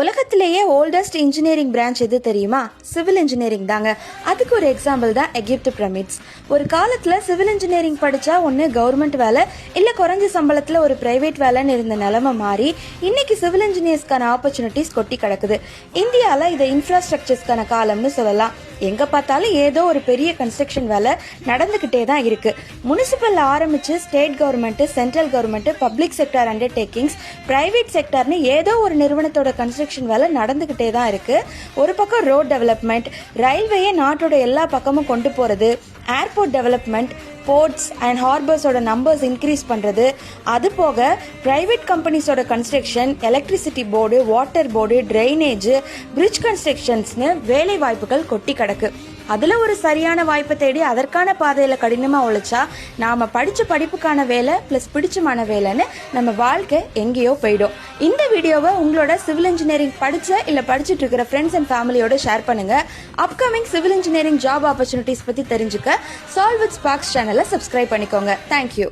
உலகத்திலேயே oldest engineering branch எது தெரியுமா? சிவில் இன்ஜினியரிங் தாங்க. அதுக்கு ஒரு எக்ஸாம்பிள் தான் எகிப்து பிரமிட்ஸ். ஒரு காலத்துல சிவில் இன்ஜினியரிங் படிச்சா ஒன்று கவர்மெண்ட் வேலை, இல்லை குறைஞ்ச சம்பளத்துல ஒரு பிரைவேட் வேலைன்னு இருந்த நிலைமை மாறி இன்னைக்கு சிவில் இன்ஜினியர்ஸ்க்கான ஆப்பர்ச்சுனிட்டிஸ் கொட்டி கிடக்குது. இந்தியாவில் இதை இன்ஃப்ராஸ்ட்ரக்சர்ஸ்க்கான காலம்னு சொல்லலாம். எங்க பார்த்தாலும் ஏதோ ஒரு பெரிய கன்ஸ்ட்ரக்ஷன் வேலை நடந்துகிட்டே தான் இருக்கு. முனிசிபல் ஆரம்பிச்சு state government, central government, public sector undertakings, private செக்டர்னு ஏதோ ஒரு நிறுவனத்தோட கன்ஸ்ட்ரக்ஷன் வேலை நடந்துகிட்டே தான் இருக்கு. ஒரு பக்கம் ரோட் டெவலப்மெண்ட், ரயில்வேயை நாட்டோட எல்லா பக்கமும் கொண்டு போறது, ஏர்போர்ட் டெவலப்மெண்ட், போர்ட்ஸ் அண்ட் ஹார்பர்ஸோட நம்பர்ஸ் இன்க்ரீஸ் பண்ணுறது, அது போக ப்ரைவேட் கம்பெனிஸோட construction, electricity board, water board, drainage, bridge கன்ஸ்ட்ரக்ஷன்ஸ்னு வேலை வாய்ப்புகள் கொட்டி கிடக்கு. அதில் ஒரு சரியான வாய்ப்பை தேடி அதற்கான பாதையில் கடினமாக உழைச்சா நாம் படித்த படிப்புக்கான வேலை ப்ளஸ் பிடிச்சமான வேலைன்னு நம்ம வாழ்க்கை எங்கேயோ போயிடும். இந்த வீடியோவை உங்களோட சிவில் இன்ஜினியரிங் படித்த இல்லை படிச்சுட்டு இருக்கிற ஃப்ரெண்ட்ஸ் அண்ட் ஃபேமிலியோட ஷேர் பண்ணுங்கள். Upcoming civil engineering job opportunities பற்றி தெரிஞ்சுக்க சால்வ் வித் ஸ்பார்க்ஸ் சேனலை சப்ஸ்கிரைப் பண்ணிக்கோங்க. தேங்க்யூ.